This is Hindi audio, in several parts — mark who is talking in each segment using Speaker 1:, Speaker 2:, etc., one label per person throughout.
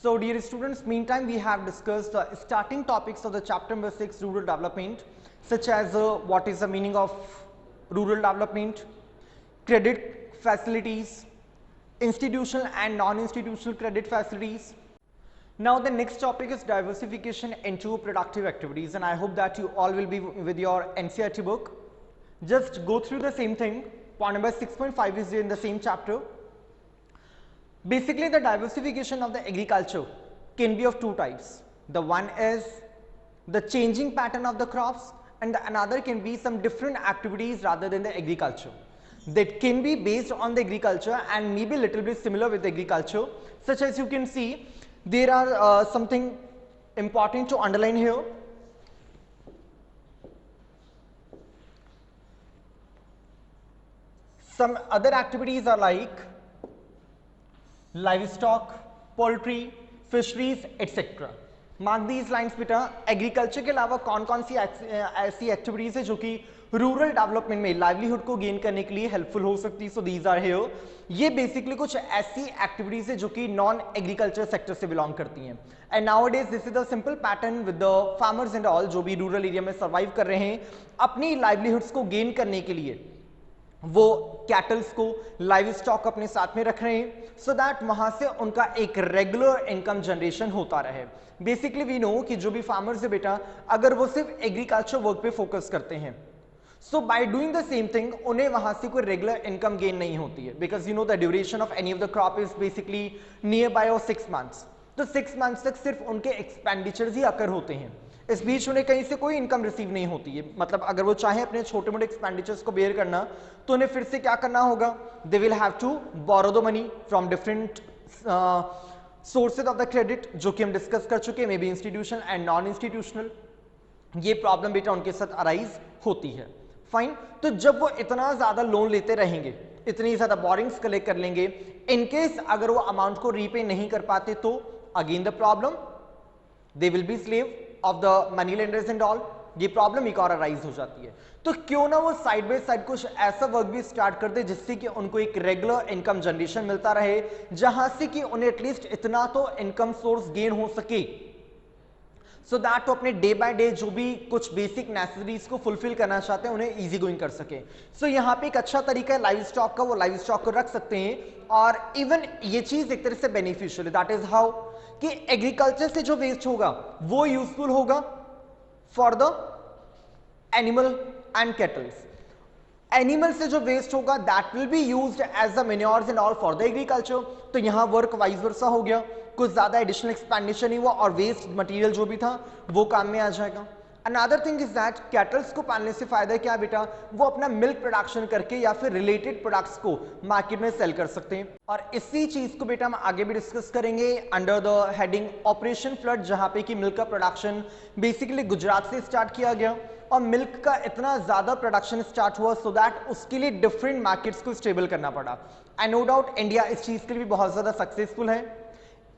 Speaker 1: So dear students, meantime we have discussed the starting topics of the chapter number 6 rural development, such as what is the meaning of rural development, credit facilities, institutional and non-institutional credit facilities. Now the next topic is diversification into productive activities, and I hope that you all will be with your NCERT book. Just go through the same thing. Point number 6.5 is in the same chapter. Basically, the diversification of the agriculture can be of two types. The one is the changing pattern of the crops, and the another can be some different activities rather than the agriculture. That can be based on the agriculture and maybe a little bit similar with the agriculture, such as you can see, there are something important to underline here. Some other activities are like livestock, poultry, fisheries, etc. Mark these lines बेटा. एग्रीकल्चर के अलावा कौन कौन सी ऐसी एक्टिविटीज है जो कि रूरल डेवलपमेंट में लाइवलीहुड को गेन करने के लिए हेल्पफुल हो सकती है. So these are here. ये बेसिकली कुछ ऐसी एक्टिविटीज है जो कि नॉन एग्रीकल्चर सेक्टर से बिलोंग करती हैं. And nowadays this is the simple pattern with the farmers and all जो भी रूरल एरिया में सर्वाइव कर रहे हैं अपनी लाइवलीहुड्स को गेन करने के लिए. वो कैटल्स को, लाइव स्टॉक अपने साथ में रख रहे हैं सो दैट वहां से उनका एक रेगुलर इनकम जनरेशन होता रहे. बेसिकली वी नो कि जो भी फार्मर्स है बेटा, अगर वो सिर्फ एग्रीकल्चर वर्क पे फोकस करते हैं, so by doing the same thing उन्हें वहां से कोई रेगुलर इनकम गेन नहीं होती है. Because you know the duration of any of the crop is basically near by और 6 मंथ्स. तो 6 मंथ्स तक सिर्फ उनके एक्सपेंडिचर्स ही अकर होते हैं. इस बीच उन्हें कहीं से कोई इनकम रिसीव नहीं होती है. मतलब अगर वो चाहे अपने छोटे मोटे एक्सपेंडिचर्स को बेयर करना, तो उन्हें फिर से क्या करना होगा? They will have to borrow the money from different sources of the credit, जो कि हम डिस्कस कर चुके हैं, may be institutional and non institutional. ये प्रॉब्लम बेटा उनके साथ अराइज होती है. फाइन. तो जब वो इतना ज्यादा लोन लेते रहेंगे, इतनी ज्यादा बोरिंग्स कलेक्ट कर लेंगे, इनकेस अगर वो अमाउंट को रीपे नहीं कर पाते, तो again the problem, they will be slave of the money lenders and all. ये प्रॉब्लम एक और अराइज हो जाती है. तो क्यों ना वो साइड बाय साइड कुछ ऐसा वर्क भी स्टार्ट कर दे जिससे कि उनको एक रेगुलर इनकम जनरेशन मिलता रहे, जहां से कि उन्हें एटलीस्ट इतना तो इनकम सोर्स गेन हो सके, सो दैट तो अपने डे बाय डे जो भी कुछ बेसिक नेसेसिटीज को फुलफिल करना चाहते हैं उन्हें इजी गोइंग कर सके. सो यहाँ पे एक अच्छा तरीका है लाइव स्टॉक का, वो लाइव स्टॉक को रख सकते हैं. और इवन ये चीज एक तरह से बेनिफिशियल है. दैट इज हाउ कि एग्रीकल्चर से जो वेस्ट होगा वो यूजफुल होगा for the animal and cattles. Animal से जो वेस्ट होगा that will be used as the manures and all for the agriculture. तो यहां वर्क वाइज वर्सा हो गया, कुछ ज्यादा एडिशनल एक्सपेंडिचर नहीं हुआ और वेस्ट मटेरियल जो भी था वो काम में आ जाएगा. Another thing is that kettles को पालने से फायदा क्या है बेटा? वो अपना मिल्क प्रोडक्शन करके या फिर रिलेटेड प्रोडक्ट्स को मार्केट में सेल कर सकते हैं. और इसी चीज को बेटा हम आगे भी डिस्कस करेंगे under the heading operation flood, जहां पे कि मिल्क का प्रोडक्शन बेसिकली गुजरात से स्टार्ट किया गया और मिल्क का इतना ज्यादा प्रोडक्शन स्टार्ट हुआ सो दैट उसके लिए डिफरेंट मार्केट्स को स्टेबल करना पड़ा. एंड नो डाउट इंडिया इस चीज के लिए भी बहुत ज्यादा सक्सेसफुल है.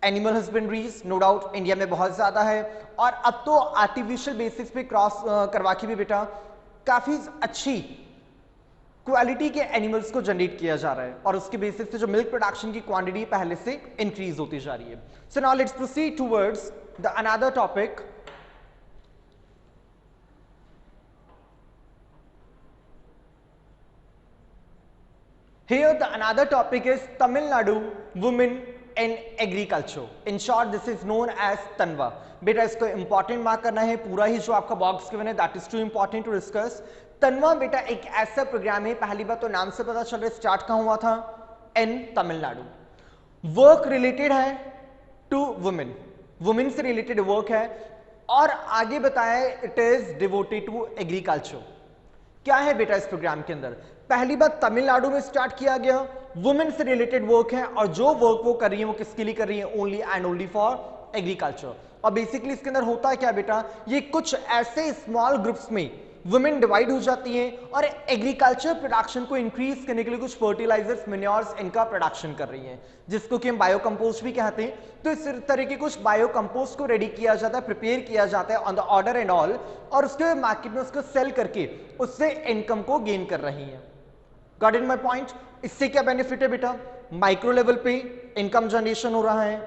Speaker 1: एनिमल हस्बेंड्रीज नो डाउट इंडिया में बहुत ज्यादा है, और अब तो आर्टिफिशियल बेसिस पे क्रॉस करवा के भी बेटा काफी अच्छी क्वालिटी के एनिमल्स को जनरेट किया जा रहा है, और उसके बेसिस पे जो मिल्क प्रोडक्शन की क्वांटिटी पहले से इंक्रीज होती जा रही है. So now let's proceed towards the another topic. Here the another topic is Tamil Nadu women in agriculture. In short, this is known as Tanwa. बेटा इसको इंपॉर्टेंट मार्क करना है. पूरा ही जो आपका बॉक्स गिवन है that is too important to discuss. तनवा बेटा एक ऐसा प्रोग्राम है, पहली बात तो नाम से पता चल रहा है स्टार्ट कहां हुआ था? इन तमिलनाडु. वर्क रिलेटेड है टू वुमेन, वुमेन से रिलेटेड वर्क है, और आगे बताया it is devoted to agriculture. क्या है बेटा इस प्रोग्राम के अंदर? पहली बात तमिलनाडु में स्टार्ट किया गया, वुमेन से रिलेटेड वर्क है, और जो वर्क वो कर रही है वो किसके लिए कर रही है? Only and only for agriculture. और बेसिकली इसके अंदर होता है क्या बेटा? ये कुछ ऐसे स्मॉल ग्रुप्स में वुमेन डिवाइड हो जाती हैं और एग्रीकल्चर प्रोडक्शन को इंक्रीज करने के लिए कुछ फर्टिलाइजर्स, मिन्योर्स इनका प्रोडक्शन कर रही हैं, जिसको कि हम बायोकंपोस्ट भी कहते हैं. तो इस तरह के कुछ बायोकंपोस्ट को रेडी किया जाता है, प्रिपेयर किया जाता है on the order and all, और उसके मार्केट में उसको सेल करके उससे इनकम को गेन कर रही हैं. Got it my point? इससे क्या बेनिफिट है बेटा? माइक्रो लेवल पे इनकम जनरेशन हो रहा है,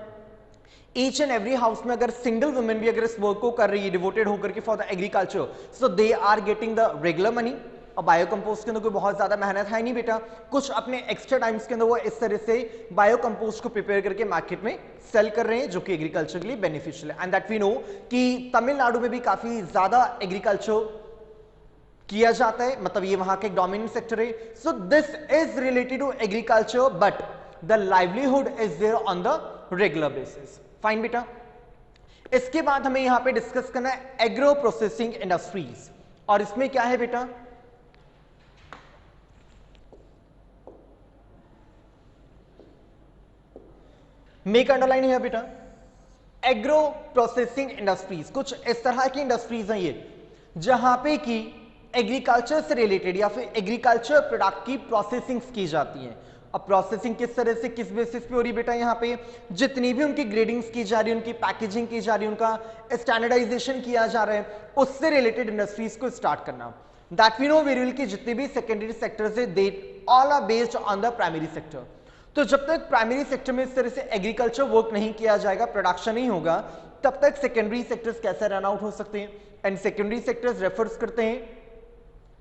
Speaker 1: ईच एंड एवरी हाउस में अगर सिंगल वुमेन भी अगर इस वर्क को कर रही है डिवोटेड होकर के for the agriculture, so they are getting the regular money. और बायोकंपोस्ट के अंदर कोई बहुत ज्यादा मेहनत है नहीं बेटा, कुछ अपने एक्स्ट्रा टाइम्स के अंदर वो इस तरह से बायोकंपोस्ट को प्रिपेयर करके मार्केट में सेल कर रहे हैं, जो कि एग्रीकल्चर के लिए बेनिफिशियल है। एंड दैट वी नो कि तमिलनाडु में भी काफी ज्यादा एग्रीकल्चर किया जाता है, मतलब ये वहां का एक डोमिनेंट सेक्टर है। So this is related to agriculture but the livelihood is there on the regular basis. Fine बेटा, इसके बाद हमें यहां पे डिस्कस करना है एग्रो प्रोसेसिंग इंडस्ट्रीज, और इसमें क्या है बेटा, मेक अंडरलाइन है बेटा, एग्रो प्रोसेसिंग इंडस्ट्रीज कुछ इस तरह की इंडस्ट्रीज हैं ये जहां पे कि एग्रीकल्चर से रिलेटेड या फिर एग्रीकल्चर प्रोडक्ट की प्रोसेसिंग की जाती है। अब प्रोसेसिंग किस तरह से किस बेसिस पे हो रही बेटा, यहाँ पे जितनी भी उनकी ग्रेडिंग्स की जा रही है, उनकी पैकेजिंग की जा रही है, उनका स्टैंडर्डाइजेशन किया जा रहा है, उससे रिलेटेड इंडस्ट्रीज को स्टार्ट करना। That we know very well कि जितने भी सेकेंडरी सेक्टर्स है they all are based on the primary sector. तो जब तक प्राइमरी सेक्टर में इस तरह से एग्रीकल्चर वर्क नहीं किया जाएगा, प्रोडक्शन नहीं होगा, तब तक सेकेंडरी सेक्टर्स कैसे रन आउट हो सकते हैं। एंड सेकेंडरी सेक्टर्स रेफर्स करते हैं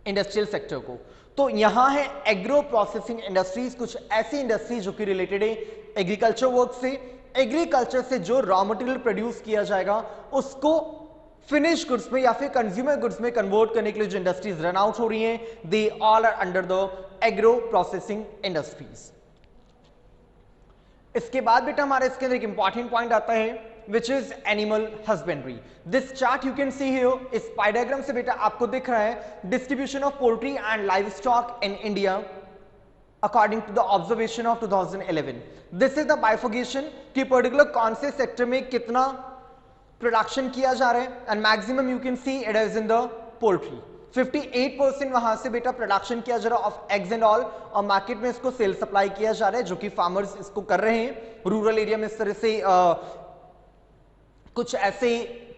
Speaker 1: इंडस्ट्रियल सेक्टर को। तो यहां है एग्रो प्रोसेसिंग इंडस्ट्रीज, कुछ ऐसी इंडस्ट्रीज जो कि रिलेटेड है एग्रीकल्चर वर्क से। एग्रीकल्चर से जो रॉ मटेरियल प्रोड्यूस किया जाएगा उसको फिनिश गुड्स में या फिर कंज्यूमर गुड्स में कन्वर्ट करने के लिए जो इंडस्ट्रीज रन आउट हो रही हैं, they all are under the agro processing industries. इसके बाद बेटा हमारे इसके अंदर एक इंपॉर्टेंट पॉइंट आता है which is animal husbandry. This chart you can see here, इस पाई डायग्राम से बेटा आपको दिख रहा है distribution of poultry and livestock in India according to the observation of 2011. This is the bifurcation कि particular कौन से सेक्टर में कितना प्रोडक्शन किया जा रहा है, and maximum you can see it is in the poultry. 58% वहां से बेटा प्रोडक्शन किया जा रहा है ऑफ एग्स एंड ऑल, और मार्केट में इसको सेल सप्लाई किया जा रहा है, जो कि फार्मर्स इसको कर रहे हैं। रूरल एरिया में इस तरह से कुछ ऐसे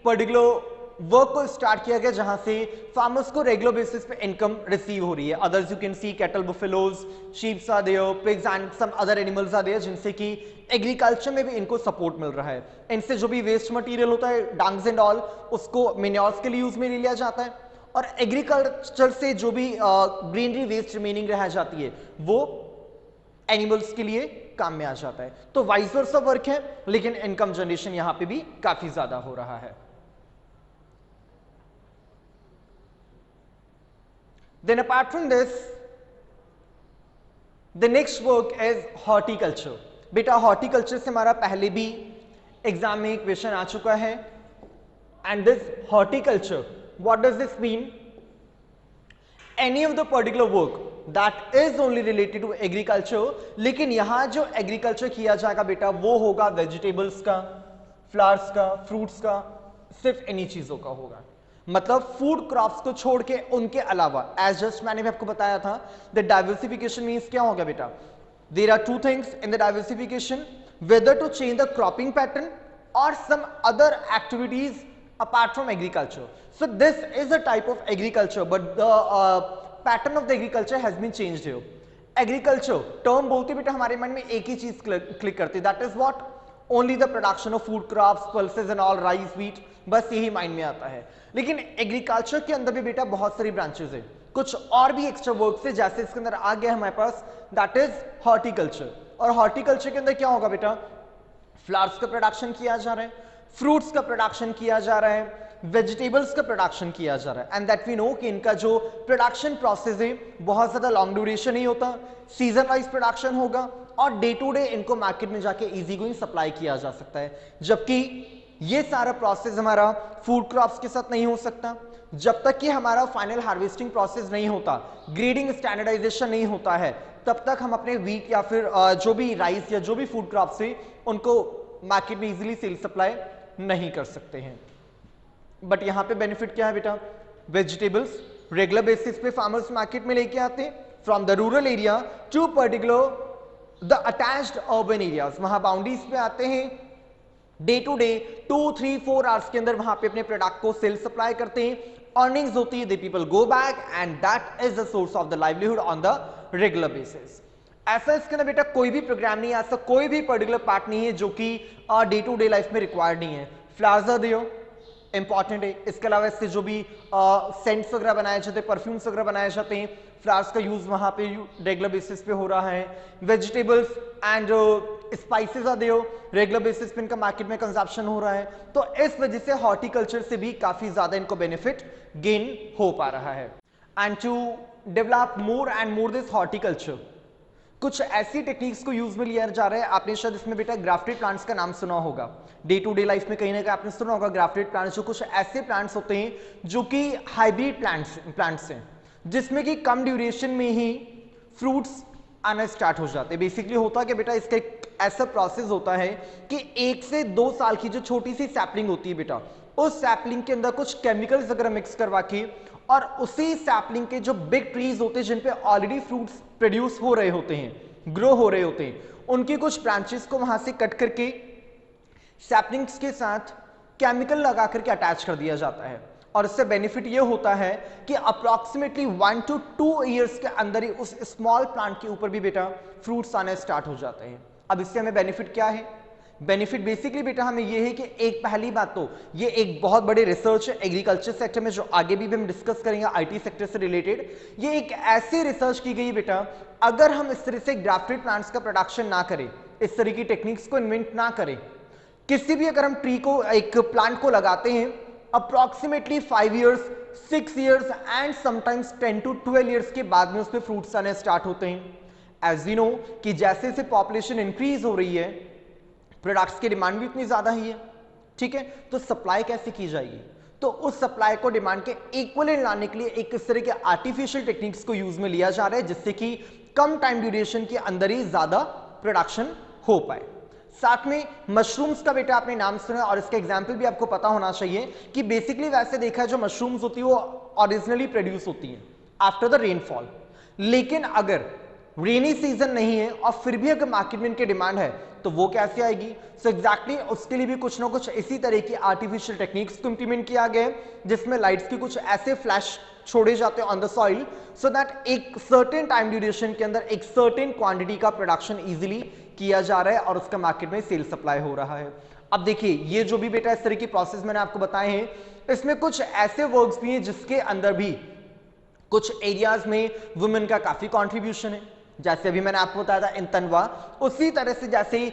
Speaker 1: पर्टिकुलर वर्क को स्टार्ट किया गया जहां से फार्मर्स को रेगुलर बेसिस पे इनकम रिसीव हो रही है। Others you can see cattle, buffaloes, sheeps are there, pigs and some other animals are there, जिनसे कि एग्रीकल्चर में भी इनको सपोर्ट मिल रहा है। इनसे जो भी वेस्ट मटेरियल होता है, डंग्स एंड ऑल, उसको मिन्योर्स के लिए यूज में ले लिया जाता है, और एग्रीकल्चर से जो भी ग्रीनरी वेस्ट रिमेनिंग रह जाती है वो एनिमल्स के लिए काम में आ जाता है। तो वाइस वर्सा वर्क है, लेकिन इनकम जनरेशन यहां पे भी काफी ज्यादा हो रहा है। Then apart from this the next work is horticulture. बेटा हॉर्टिकल्चर से हमारा पहले भी एग्जाम में एक क्वेश्चन आ चुका है। And this horticulture, what does this mean? Any of the particular work that is only related to agriculture, लेकिन यहां जो एग्रीकल्चर किया जाएगा बेटा वो होगा वेजिटेबल्स का, फ्लावर्स का, फ्रूट्स का, सिर्फ इन्हीं चीजों का होगा। मतलब फूड क्रॉप्स को छोड़ के उनके अलावा, एज जस्ट मैंने भी आपको बताया था, द डाइवर्सिफिकेशन मीन्स क्या होगा बेटा, there are two things in the diversification, whether to change the cropping pattern और some other activities apart from agriculture. So this is a type of agriculture, but the pattern of the agriculture has been changed here. Agriculture term बोलते बेटा हमारे मन में एक ही चीज क्लिक करती है, that is what? Only the production of food crops, pulses and all, rice, wheat, बस यही माइंड में आता है। लेकिन एग्रीकल्चर के अंदर भी बेटा बहुत सारी ब्रांचेस है, कुछ और भी एक्स्ट्रा वर्क से, जैसे इसके अंदर आ गया हमारे पास, that is horticulture। और हॉर्टिकल्चर के अंदर क्या होगा बेटा, फ्लावर्स का प्रोडक्शन किया जा रहा है, फ्रूट्स का प्रोडक्शन किया जा रहा है, वेजिटेबल्स का प्रोडक्शन किया जा रहा है। एंड दैट वी नो कि इनका जो प्रोडक्शन प्रोसेस है बहुत ज्यादा लॉन्ग ड्यूरेशन नहीं होता, सीजन वाइज प्रोडक्शन होगा, और डे टू डे इनको मार्केट में जाके इजी गोइंग सप्लाई किया जा सकता है। जबकि ये सारा प्रोसेस हमारा फूड क्रॉप्स के साथ नहीं हो सकता, जब तक कि हमारा फाइनल हार्वेस्टिंग प्रोसेस नहीं होता, ग्रेडिंग स्टैंडर्डाइजेशन नहीं होता है, तब तक हम अपने व्हीट या फिर जो भी राइस या जो भी फूड क्रॉप्स है उनको मार्केट में इजीली सेल सप्लाई नहीं कर सकते हैं। बट यहां पे बेनिफिट क्या है बेटा, वेजिटेबल्स रेगुलर बेसिस पे फार्मर्स मार्केट में लेके आते हैं from the rural area to particular the attached urban areas, वहां बाउंड्रीज पे आते हैं, डे टू डे 2-3-4 आवर्स के अंदर वहां पे अपने प्रोडक्ट को सेल सप्लाई करते हैं, अर्निंग्स होती है, they people go back and that is the source of the livelihood on the regular basis. ऐसा इसके अंदर बेटा कोई भी प्रोग्राम नहीं है, ऐसा कोई भी पर्टिकुलर पार्ट नहीं है जो कि डे टू डे लाइफ में रिक्वायर्ड नहीं है। फ्लावर्स आर देयर, इंपॉर्टेंट है। इसके अलावा इससे जो भी सेंट्स वगैरह बनाए जाते हैं, परफ्यूम्स वगैरह बनाए जाते हैं, फ्लावर्स का यूज वहां पे रेगुलर बेसिस पे हो रहा है। Vegetables and spices are there, regular basis पे इनका मार्केट में कंजप्शन हो रहा है। तो इस वजह से हॉर्टिकल्चर से भी काफी ज्यादा इनको बेनिफिट गेन हो पा रहा है। And to develop more and more this horticulture, कुछ ऐसी टेक्निक्स को यूज में लिया जा रहा है। आपने शायद इसमें बेटा ग्राफ्टेड प्लांट्स का नाम सुना होगा, डे टू डे लाइफ में कहीं ना कहीं आपने सुना होगा ग्राफ्टेड प्लांट्स, जो कुछ ऐसे प्लांट्स होते हैं जो कि हाइब्रिड प्लांट्स हैं, जिसमें कि कम ड्यूरेशन में ही फ्रूट्स आना स्टार्ट हो जाते हैं। बेसिकली होता कि बेटा इसका एक ऐसा प्रोसेस होता है कि 1 से 2 साल की जो छोटी सी सैपलिंग होती है बेटा, उस सैपलिंग के अंदर कुछ केमिकल्स वगैरह मिक्स करवा के और उसी सैपलिंग के जो बिग ट्रीज होते हैं जिन पे ऑलरेडी फ्रूट्स प्रोड्यूस हो रहे होते हैं, ग्रो हो रहे होते हैं, उनकी कुछ ब्रांचेस को वहां से कट करके सैपलिंग्स के साथ केमिकल लगा करके अटैच कर दिया जाता है। और इससे बेनिफिट ये होता है कि अप्रॉक्सीमेटली 1 to 2 ईयर्स के अंदर ही उस स्मॉल प्लांट के ऊपर भी बेटा फ्रूट्स आने स्टार्ट हो जाते हैं। अब इससे हमें बेनिफिट क्या है? बेनिफिट बेसिकली बेटा हमें यह है कि एक पहली बात तो ये एक बहुत बड़े रिसर्च है एग्रीकल्चर सेक्टर में, जो आगे भी हम डिस्कस करेंगे आईटी सेक्टर से रिलेटेड। ये एक ऐसी रिसर्च की गई बेटा, अगर हम इस तरह से ग्राफ्टेड प्लांट्स का प्रोडक्शन ना करें, इस तरह की टेक्निक्स को इन्वेंट ना करें, किसी भी अगर हम ट्री को, एक प्लांट को लगाते हैं, approximately 5 years, 6 years and sometimes 10 to 12 years के बाद में उस पर फ्रूट्स आने स्टार्ट होते हैं। एज वी नो कि जैसे जैसे पॉपुलेशन इंक्रीज हो रही है, प्रोडक्ट्स की डिमांड भी इतनी ज्यादा ही है, ठीक है, तो सप्लाई कैसे की जाएगी? तो उस सप्लाई को डिमांड के इक्वलेंट लाने के लिए एक इस तरह के आर्टिफिशियल टेक्निक्स को यूज में लिया जा रहा है, जिससे कि कम टाइम ड्यूरेशन के अंदर ही ज्यादा प्रोडक्शन हो पाए। साथ में मशरूम्स का बेटा आपने नाम सुना और इसका एग्जाम्पल भी आपको पता होना चाहिए कि बेसिकली वैसे देखा है जो मशरूम्स होती है वो ओरिजिनली प्रोड्यूस होती है आफ्टर द रेनफॉल, लेकिन अगर रेनी सीजन नहीं है और फिर भी अगर मार्केट में इनकी डिमांड है तो वो कैसे आएगी? सो एग्जैक्टली उसके लिए भी कुछ ना कुछ इसी तरह की आर्टिफिशियल टेक्निक्स को इंप्लीमेंट किया गया है, जिसमें लाइट्स के कुछ ऐसे फ्लैश छोड़े जाते हैं on the soil, so that एक सर्टेन टाइम ड्यूरेशन के अंदर एक सर्टेन क्वांटिटी का प्रोडक्शन इजीली किया जा रहा है और उसका मार्केट में सेल सप्लाई हो रहा है। अब देखिए ये जो भी बेटा इस तरह की प्रोसेस मैंने आपको बताए हैं, इसमें कुछ ऐसे वर्क्स भी हैं जिसके अंदर भी कुछ एरियाज में वुमेन का काफी कॉन्ट्रीब्यूशन है। जैसे अभी मैंने आपको बताया था इन तनवा, उसी तरह से जैसे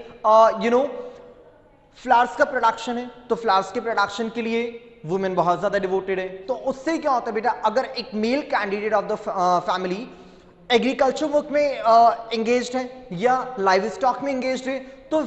Speaker 1: फ्लावर्स का प्रोडक्शन है, तो फ्लावर्स के प्रोडक्शन के लिए वुमेन बहुत ज्यादा डिवोटेड है। तो उससे क्या होता है बेटा, अगर एक male candidate of the family agriculture work में एंगेज्ड है या लाइव स्टॉक में एंगेज्ड है, तो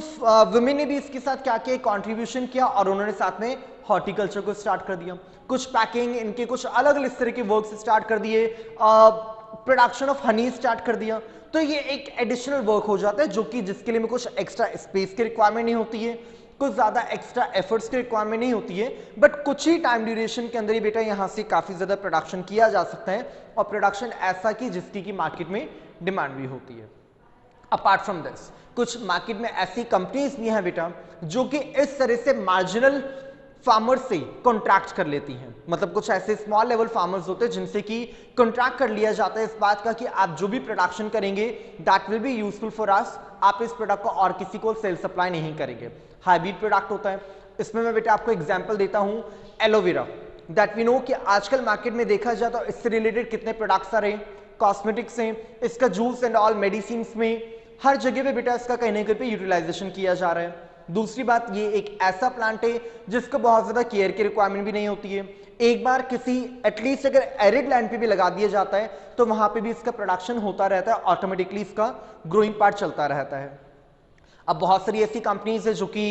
Speaker 1: वुमेन ने भी इसके साथ क्या किया, कंट्रीब्यूशन किया और उन्होंने साथ में हॉर्टिकल्चर को स्टार्ट कर दिया, कुछ पैकिंग, इनके कुछ अलग अलग तरह के वर्क स्टार्ट कर दिए, प्रोडक्शन ऑफ हनी स्टार्ट कर दिया। तो ये एक एडिशनल वर्क हो जाता है जो कि जिसके लिए में कुछ एक्स्ट्रा स्पेस की रिक्वायरमेंट नहीं होती है, कुछ ज्यादा एक्स्ट्रा एफर्ट्स की रिक्वायरमेंट नहीं होती है, बट कुछ ही टाइम ड्यूरेशन के अंदर ही बेटा यहां से काफी ज्यादा प्रोडक्शन किया जा सकता है और प्रोडक्शन ऐसा कि जिसकी की मार्केट में डिमांड भी होती है। अपार्ट फ्रॉम दिस कुछ मार्केट में ऐसी कंपनीज भी हैं बेटा जो कि इस तरह से मार्जिनल फार्मर से कॉन्ट्रैक्ट कर लेती हैं, मतलब कुछ ऐसे स्मॉल लेवल फार्मर्स होते हैं जिनसे कि कॉन्ट्रैक्ट कर लिया जाता है इस बात का कि आप जो भी प्रोडक्शन करेंगे that will be useful for us, आप इस प्रोडक्ट को और किसी को सेल सप्लाई नहीं करेंगे। हाइब्रिड प्रोडक्ट होता है, इसमें मैं बेटा आपको एग्जांपल देता हूं एलोवेरा, दैट वी नो कि आजकल मार्केट में देखा जाए तो इससे रिलेटेड कितने प्रोडक्ट्स आ रहे हैं, कॉस्मेटिक्स हैं, इसका जूस एंड ऑल मेडिसिन में, हर जगह पे बेटा इसका कहीं ना कहीं पे यूटिलाइजेशन किया जा रहा है। दूसरी बात, ये एक ऐसा प्लांट है जिसको बहुत ज्यादा केयर की रिक्वायरमेंट भी नहीं होती है, एक बार किसी एटलीस्ट अगर एरिड लैंड पे भी लगा दिया जाता है तो वहां पे भी इसका प्रोडक्शन होता रहता है, ऑटोमेटिकली इसका ग्रोइंग पार्ट चलता रहता है। अब बहुत सारी ऐसी कंपनीज है जो कि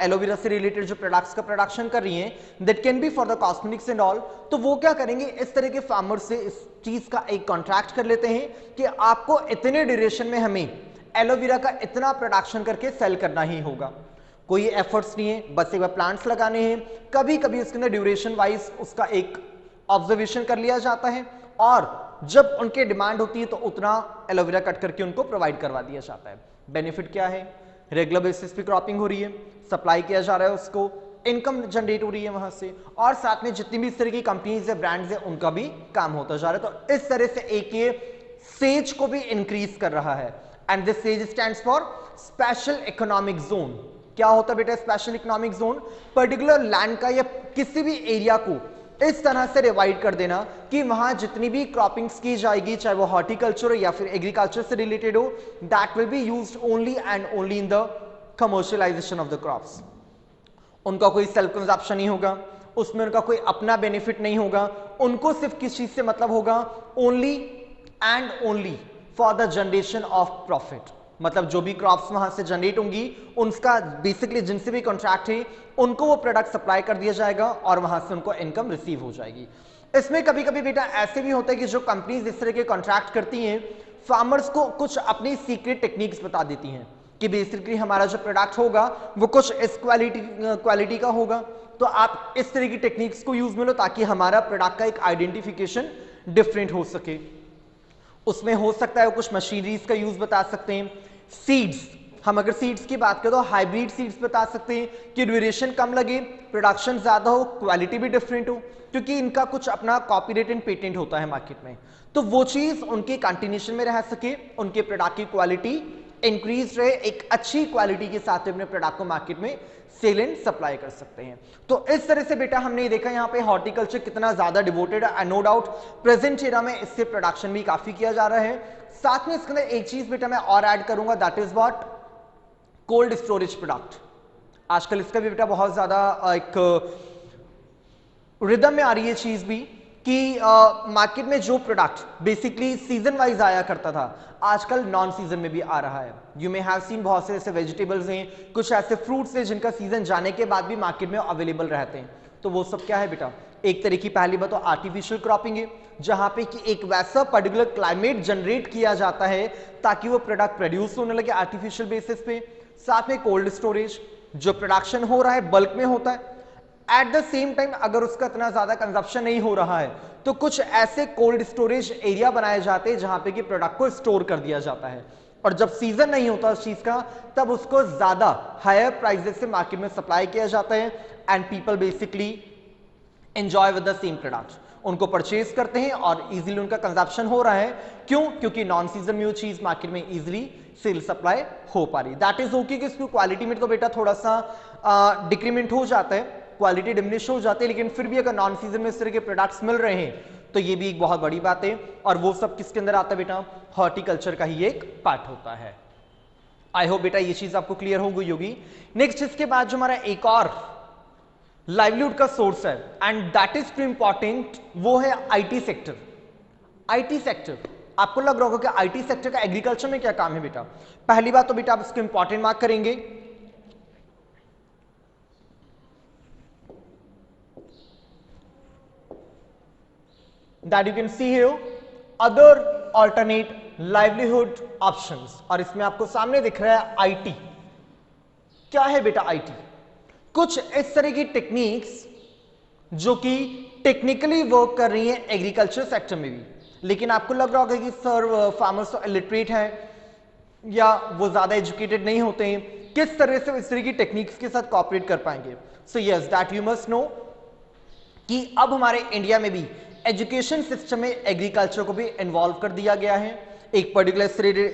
Speaker 1: एलोवेरा से रिलेटेड जो प्रोडक्ट्स का प्रोडक्शन कर रही हैं, that can be for the cosmetics and all, तो वो क्या करेंगे, इस तरह के फार्मर से इस चीज का एक कॉन्ट्रैक्ट कर लेते हैं कि आपको इतने ड्यूरेशन में हमें एलोवेरा का इतना प्रोडक्शन करके सेल करना ही होगा, कोई एफर्ट्स नहीं है, बस एक बार प्लांट्स लगाने हैं, कभी कभी इसके अंदर ड्यूरेशन वाइज उसका एक ऑब्जर्वेशन कर लिया जाता है और जब उनके डिमांड होती है तो उतना एलोवेरा कट करके उनको प्रोवाइड करवा दिया जाता है। बेनिफिट क्या है, रेगुलर बेसिस पे क्रॉपिंग हो रही है, सप्लाई किया जा रहा है, उसको इनकम जनरेट हो रही है वहां से, और साथ में जितनी भी इस तरह की कंपनीज है, ब्रांड्स है, उनका भी काम होता जा रहा है। तो इस तरह से एक ये सेज को भी इंक्रीज कर रहा है। And this says stands for special economic zone. क्या होता है बेटा special economic zone? Particular land का या किसी भी एरिया को इस तरह से डिवाइड कर देना कि वहां जितनी भी क्रॉपिंग्स की जाएगी, चाहे वो हॉर्टिकल्चर या फिर एग्रीकल्चर से रिलेटेड हो, that will be used only and only in the commercialisation of the crops. उनका कोई सेल्फ कंजप्शन नहीं होगा, उसमें उनका कोई अपना बेनिफिट नहीं होगा, उनको सिर्फ किस चीज से मतलब होगा? Only and only for the generation of profit. मतलब जो भी क्रॉप्स वहां से जनरेट होंगी उनका बेसिकली जिनसे भी कॉन्ट्रैक्ट है उनको वो प्रोडक्ट सप्लाई कर दिया जाएगा और वहां से उनको इनकम रिसीव हो जाएगी। इसमें कभी कभी बेटा ऐसे भी होता है कि जो कंपनीज इस तरह के कॉन्ट्रैक्ट करती हैं फार्मर्स को कुछ अपनी सीक्रेट टेक्निक्स बता देती हैं कि बेसिकली हमारा जो प्रोडक्ट होगा वो कुछ इस क्वालिटी का होगा, तो आप इस तरह की टेक्निक्स को यूज में लो ताकि हमारा प्रोडक्ट का एक आइडेंटिफिकेशन डिफरेंट हो सके। उसमें हो सकता है कुछ मशीनरीज का यूज बता सकते हैं। सीड्स, हम अगर सीड्स की बात करें तो हाइब्रिड सीड्स बता सकते हैं कि ड्यूरेशन कम लगे, प्रोडक्शन ज्यादा हो, क्वालिटी भी डिफरेंट हो, क्योंकि इनका कुछ अपना कॉपीराइट एंड पेटेंट होता है मार्केट में, तो वो चीज उनके कंटिन्यूएशन में रह सके, उनके प्रोडक्ट की क्वालिटी इंक्रीज रहे, एक अच्छी क्वालिटी के साथ अपने प्रोडक्ट को मार्केट में सेल एंड सप्लाई कर सकते हैं। तो इस तरह से बेटा हमने देखा यहाँ पे हॉर्टिकल्चर कितना ज्यादा डिवोटेड है, नो डाउट प्रेजेंट एरा में इससे प्रोडक्शन भी काफी किया जा रहा है। साथ में इसके अंदर एक चीज बेटा मैं और ऐड करूंगा, that is what? Cold storage product. आजकल इसका भी बेटा बहुत ज्यादा एक रिदम में आ रही है चीज भी कि मार्केट में जो प्रोडक्ट बेसिकली सीजन वाइज आया करता था आजकल नॉन सीजन में भी आ रहा है। यू मे हैव सीन बहुत से ऐसे वेजिटेबल्स हैं, कुछ ऐसे फ्रूट्स हैं जिनका सीजन जाने के बाद भी मार्केट में अवेलेबल रहते हैं। तो वो सब क्या है बेटा? एक तरीके की पहली बात तो आर्टिफिशियल क्रॉपिंग है, जहां पे कि एक वैसा पर्टिकुलर क्लाइमेट जनरेट किया जाता है ताकि वो प्रोडक्ट प्रोड्यूस होने लगे आर्टिफिशियल बेसिस पे। साथ में कोल्ड स्टोरेज, जो प्रोडक्शन हो रहा है बल्क में होता है, एट द सेम टाइम अगर उसका इतना ज्यादा कंजप्शन नहीं हो रहा है तो कुछ ऐसे कोल्ड स्टोरेज एरिया बनाए जाते हैं जहां पे कि प्रोडक्ट को स्टोर कर दिया जाता है, और जब सीजन नहीं होता उस चीज का तब उसको ज्यादा हायर प्राइसेस से मार्केट में सप्लाई किया जाता है and people basically enjoy with the same product, उनको परचेज करते हैं और इजीली उनका कंजप्शन हो रहा है। क्यों? क्योंकि नॉन सीजन में वो चीज मार्केट में इजीली सेल सप्लाई हो पा रही। दैट इज ओके कि इसकी क्वालिटी में तो बेटा थोड़ा सा डिक्रीमेंट हो जाता है, क्वालिटी डिमिनिश हो जाती है, लेकिन फिर भी अगर नॉन सीजन में इस तरह के प्रोडक्ट्स मिल रहे हैं तो ये भी एक बहुत बड़ी बात है, और वो सब किसके अंदर आता है बेटा? हॉर्टिकल्चर का ही एक पार्ट होता है। आई होप बेटा ये चीज आपको क्लियर हो गई होगी। नेक्स्ट इसके बाद जो हमारा एक और लाइवलीहुड का सोर्स है and that is too important, वो है आईटी सेक्टर। आईटी सेक्टर, आपको लग रहा होगा कि आईटी सेक्टर का एग्रीकल्चर में क्या काम है बेटा? पहली बात तो बेटा आप इसको इंपॉर्टेंट मार्क करेंगे, that you can see here other alternate livelihood options, और इसमें आपको सामने दिख रहा है आईटी। क्या है बेटा आईटी? कुछ इस तरह की टेक्निक्स जो कि टेक्निकली वर्क कर रही हैं एग्रीकल्चर सेक्टर में भी, लेकिन आपको लग रहा होगा कि सर फार्मर्स तो इलिटरेट हैं या वो ज्यादा एजुकेटेड नहीं होते हैं, किस तरह से इस तरह की टेक्निक्स के साथ कॉपरेट कर पाएंगे? So yes, that you must know कि अब हमारे इंडिया में भी एजुकेशन सिस्टम में एग्रीकल्चर को भी इन्वॉल्व कर दिया गया है। एक पर्टिकुलर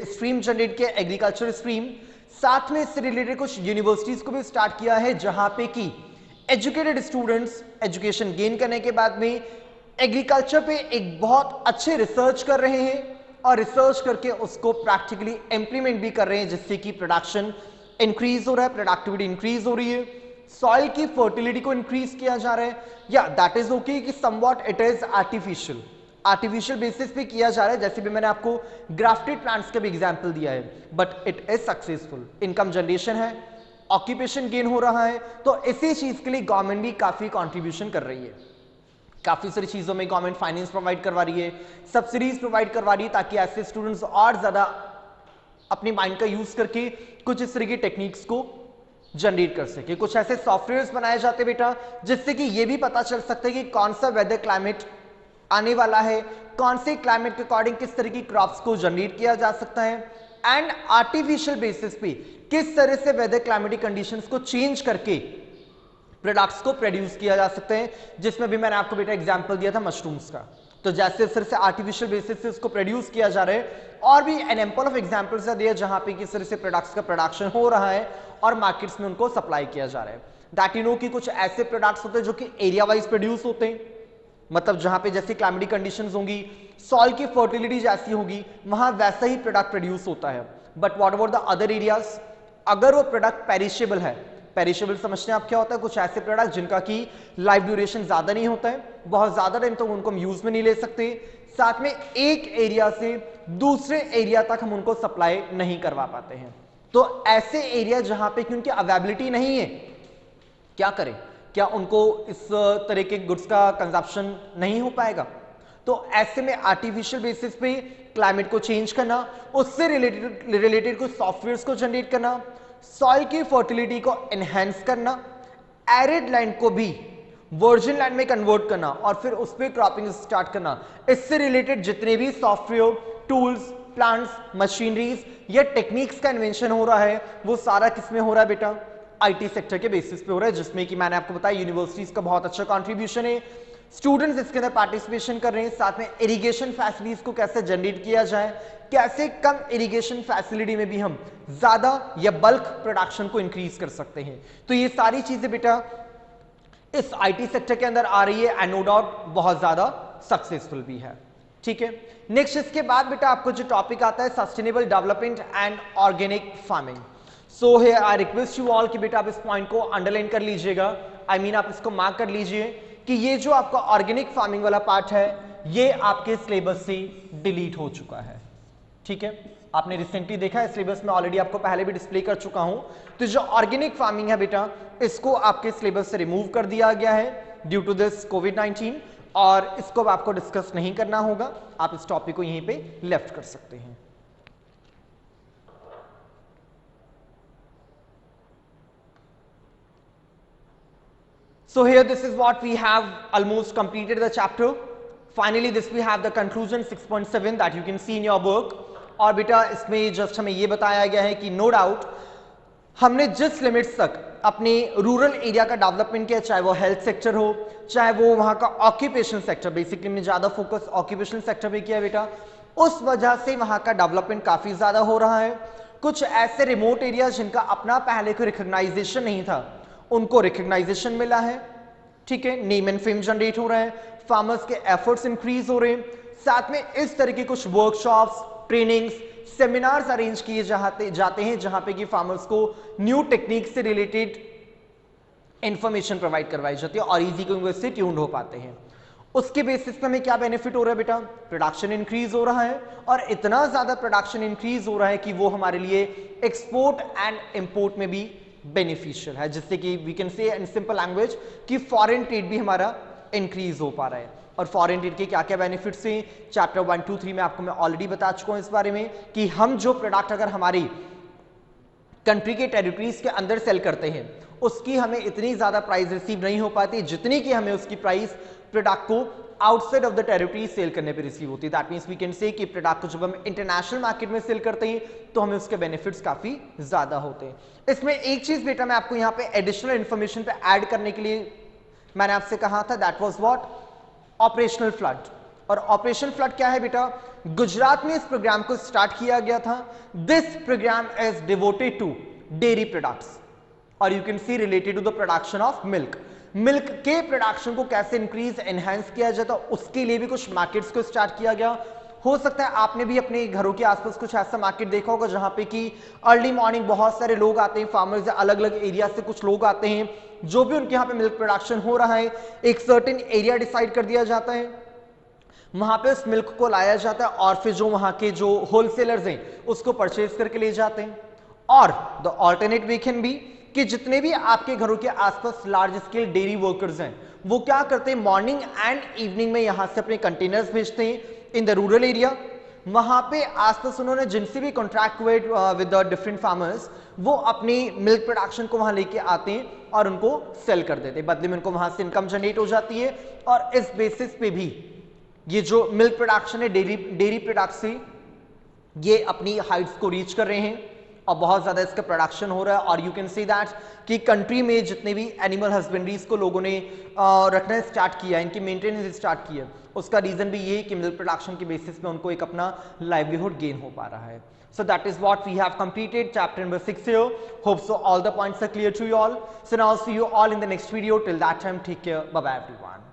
Speaker 1: स्ट्रीम जनरेट किया, एग्रीकल्चर स्ट्रीम, साथ में इससे रिलेटेड कुछ यूनिवर्सिटीज को भी स्टार्ट किया है जहां पे कि एजुकेटेड स्टूडेंट्स एजुकेशन गेन करने के बाद में एग्रीकल्चर पे एक बहुत अच्छे रिसर्च कर रहे हैं और रिसर्च करके उसको प्रैक्टिकली इंप्लीमेंट भी कर रहे हैं, जिससे कि प्रोडक्शन इंक्रीज हो रहा है, प्रोडक्टिविटी इंक्रीज हो रही है, सॉइल की फर्टिलिटी को इंक्रीज किया जा रहा है। या दैट इज ओके कि somewhat it is artificial basis पे किया जा रहा है, जैसे भी मैंने आपको ग्राफ्टेड प्लांट्स का भी एग्जांपल दिया है, but it is successful. Income generation है, ऑक्यूपेशन गेन हो रहा है, तो इसी चीज के लिए गवर्नमेंट भी काफी कंट्रीब्यूशन कर रही है। काफी सारी चीजों में गवर्नमेंट फाइनेंस प्रोवाइड करवा रही है, सब्सिडीज प्रोवाइड करवा रही है, ताकि ऐसे स्टूडेंट्स और ज्यादा अपने माइंड का यूज करके कुछ इस तरह की टेक्निक्स को जनरेट कर सके। कुछ ऐसे सॉफ्टवेयर्स बनाए जाते बेटा जिससे कि ये भी पता चल सकता है कि कौन सा वेदर क्लाइमेट आने वाला है, कौन से क्लाइमेट के अकॉर्डिंग किस तरह की क्रॉप्स को जनरेट किया जा सकता है, एंड आर्टिफिशियल बेसिस पे किस तरह से वेदर क्लाइमेटिक कंडीशंस को चेंज करके प्रोडक्ट्स को प्रोड्यूस किया जा सकते हैं, जिसमें भी मैंने आपको बेटा एग्जांपल दिया था मशरूम्स का। तो जैसे सिर्फ से आर्टिफिशियल बेसिस से उसको प्रोड्यूस किया जा रहा है, और भी एन एम्पल ऑफ एग्जांपल्स है जहां पे किस तरह से प्रोडक्ट्स का प्रोडक्शन हो रहा है और मार्केट्स में उनको सप्लाई किया जा रहा है। दैट यू नो कि कुछ ऐसे प्रोडक्ट्स होते हैं जो कि एरिया वाइज प्रोड्यूस होते हैं, मतलब जहां पे जैसे क्लाइमेटिक कंडीशंस होंगी, सॉइल की फर्टिलिटी जैसी होगी, वहां वैसा ही प्रोडक्ट प्रोड्यूस होता है। But what about the other areas, अगर वो प्रोडक्ट पेरिशेबल है, पेरिशेबल समझते हैं आप क्या होता है, कुछ ऐसे प्रोडक्ट जिनका की लाइफ ड्यूरेशन ज्यादा नहीं होता है, बहुत ज्यादा टाइम तक तो उनको हम यूज में नहीं ले सकते, साथ में एक एरिया से दूसरे एरिया तक हम उनको सप्लाई नहीं करवा पाते हैं। तो ऐसे एरिया जहां पे कि उनकी अवेलेबिलिटी नहीं है, क्या करें, क्या उनको इस तरह के गुड्स का कंजप्शन नहीं हो पाएगा? तो ऐसे में आर्टिफिशियल बेसिस पे क्लाइमेट को चेंज करना, उससे रिलेटेड कुछ सॉफ्टवेयर्स को जनरेट करना, सॉइल की फर्टिलिटी को एनहेंस करना, एरिड लैंड को भी वर्जिन लैंड में कन्वर्ट करना और फिर उस पर क्रॉपिंग स्टार्ट करना, इससे रिलेटेड जितने भी सॉफ्टवेयर, टूल्स, प्लांट्स, मशीनरीज या टेक्निक्स का इन्वेंशन हो रहा है, वो सारा किसमें हो रहा है बेटा? आईटी सेक्टर के बेसिस पे हो रहा है, जिसमें कि मैंने आपको बताया यूनिवर्सिटीज का बहुत अच्छा कंट्रीब्यूशन है, स्टूडेंट्स इसके अंदर पार्टिसिपेशन कर रहे हैं। साथ में इरिगेशन फैसिलिटीज को कैसे जनरेट किया जाए, कैसे कम इरिगेशन फैसिलिटी में भी हम ज्यादा या बल्क प्रोडक्शन को इंक्रीज कर सकते हैं। तो ये सारी चीजें बेटा इस आईटी सेक्टर के अंदर आ रही है एंड नो डाउट बहुत ज्यादा सक्सेसफुल भी है। ठीक है, नेक्स्ट इसके बाद बेटा आपको जो टॉपिक आता है sustainable development and organic farming. So here I request you all कि बेटा आप इस पॉइंट को अंडरलाइन कर लीजिएगा, आई मीन आप इसको मार्क कर लीजिए कि ये जो आपका ऑर्गेनिक फार्मिंग वाला पार्ट है ये आपके सिलेबस से डिलीट हो चुका है। ठीक है, आपने रिसेंटली देखा है, सिलेबस में ऑलरेडी आपको पहले भी डिस्प्ले कर चुका हूं। तो जो ऑर्गेनिक फार्मिंग है बेटा, इसको आपके सिलेबस से रिमूव कर दिया गया है ड्यू टू दिस कोविड-19, और इसको आपको डिस्कस नहीं करना होगा, आप इस टॉपिक को यहीं पे लेफ्ट कर सकते हैं। So here this is what we have almost completed the chapter. Finally this we have the conclusion 6.7 that you can see in your book. और बेटा इसमें जस्ट हमें ये बताया गया है कि नो डाउट हमने जिस लिमिट्स तक अपने रूरल एरिया का डेवलपमेंट किया, चाहे वो हेल्थ सेक्टर हो, चाहे वो वहाँ का ऑक्यूपेशन सेक्टर, बेसिकली हमने ज़्यादा फोकस ऑक्यूपेशन सेक्टर पे किया बेटा, उस वजह से वहाँ का डेवलपमेंट काफ़ी ज़्यादा हो रहा है। कुछ ऐसे रिमोट एरिया जिनका अपना पहले कोई रिकग्नाइजेशन नहीं था, उनको रिकग्नाइजेशन मिला है। ठीक है, नेम एंड फेम जनरेट हो रहे हैं, फार्मर्स के एफर्ट्स इंक्रीज हो रहे हैं, साथ में इस तरह के कुछ वर्कशॉप्स, ट्रेनिंग्स, सेमिनार्स अरेंज किए जाते हैं जहां पे कि फार्मर्स को न्यू टेक्निक से रिलेटेड इंफॉर्मेशन प्रोवाइड करवाई जाती है और इजी को इससे ट्यून्ड हो पाते हैं। उसके बेसिस पे हमें क्या बेनिफिट हो रहा है बेटा? प्रोडक्शन इंक्रीज हो रहा है, और इतना ज्यादा प्रोडक्शन इंक्रीज हो रहा है कि वो हमारे लिए एक्सपोर्ट एंड इंपोर्ट में भी बेनिफिशियल है, जिससे कि we can say in simple language कि फॉरेन ट्रेड भी हमारा इंक्रीज हो पा रहा है। और फॉरेन ट्रेड के क्या क्या बेनिफिट्स हैं, चैप्टर 1, 2, 3 में आपको मैं ऑलरेडी बता चुका हूं इस बारे में कि हम जो प्रोडक्ट अगर हमारी कंट्री के टेरिटरीज के अंदर सेल करते हैं उसकी हमें इतनी ज्यादा प्राइस रिसीव नहीं हो पाती जितनी कि हमें उसकी प्राइस प्रोडक्ट को outside of the territory sell करने पे रिसीव होती है। दैट मींस वी कैन से कि प्रोडक्ट को जब हम इंटरनेशनल मार्केट में सेल करते हैं तो हमें उसके बेनिफिट्स काफी ज्यादा होते हैं। इसमें एक चीज बेटा मैं आपको यहाँ पे एडिशनल इंफॉर्मेशन पे ऐड करने के लिए मैंने आपसे कहा था, that was what? Operational flood. और ऑपरेशन फ्लड क्या है बेटा? गुजरात में इस प्रोग्राम को स्टार्ट किया गया था। This programme is devoted to dairy products और you can see related to the production of milk. Milk के प्रोडक्शन को कैसे इंक्रीज एनहांस किया जाए, तो उसके लिए भी कुछ मार्केट्स को स्टार्ट किया गया। हो सकता है आपने भी अपने घरों के आसपास कुछ ऐसा मार्केट देखा होगा जहां पे कि अर्ली मॉर्निंग बहुत सारे लोग आते हैं, फार्मर्स अलग अलग एरिया से कुछ लोग आते हैं, जो भी उनके यहाँ पे मिल्क प्रोडक्शन हो रहा है एक सर्टेन एरिया डिसाइड कर दिया जाता है, वहां पे उस मिल्क को लाया जाता है और फिर जो वहां के जो होलसेलर्स हैं उसको परचेज करके ले जाते हैं। और the alternate way can be कि जितने भी आपके घरों के आसपास लार्ज स्केल डेयरी वर्कर्स हैं वो क्या करते हैं, मॉर्निंग एंड इवनिंग में यहां से अपने कंटेनर्स भेजते हैं इन द रूरल एरिया। वहां पे आसपास उन्होंने जिनसे भी कॉन्ट्रैक्ट हुए विद द डिफरेंट फार्मर्स, वो अपनी मिल्क प्रोडक्शन को वहां लेके आते हैं और उनको सेल कर देते हैं, बदले में उनको वहां से इनकम जनरेट हो जाती है। और इस बेसिस पे भी ये जो मिल्क प्रोडक्शन है डेयरी प्रोडक्ट से ये अपनी हाइट्स को रीच कर रहे हैं। और बहुत ज़्यादा इसका प्रोडक्शन हो रहा है। और यू कैन सी दैट कि कंट्री में जितने भी एनिमल हस्बेंड्रीज को लोगों ने रखना स्टार्ट किया, इनकी मेंटेनेंस स्टार्ट की है, उसका रीज़न भी ये है कि मिल्क प्रोडक्शन के बेसिस पे उनको एक अपना लाइवलीहुड गेन हो पा रहा है। So that is what we have completed chapter number 6 here. Hope so all the points are clear to you all. So now see you all in the next video. Till that time, take care. Bye bye everyone.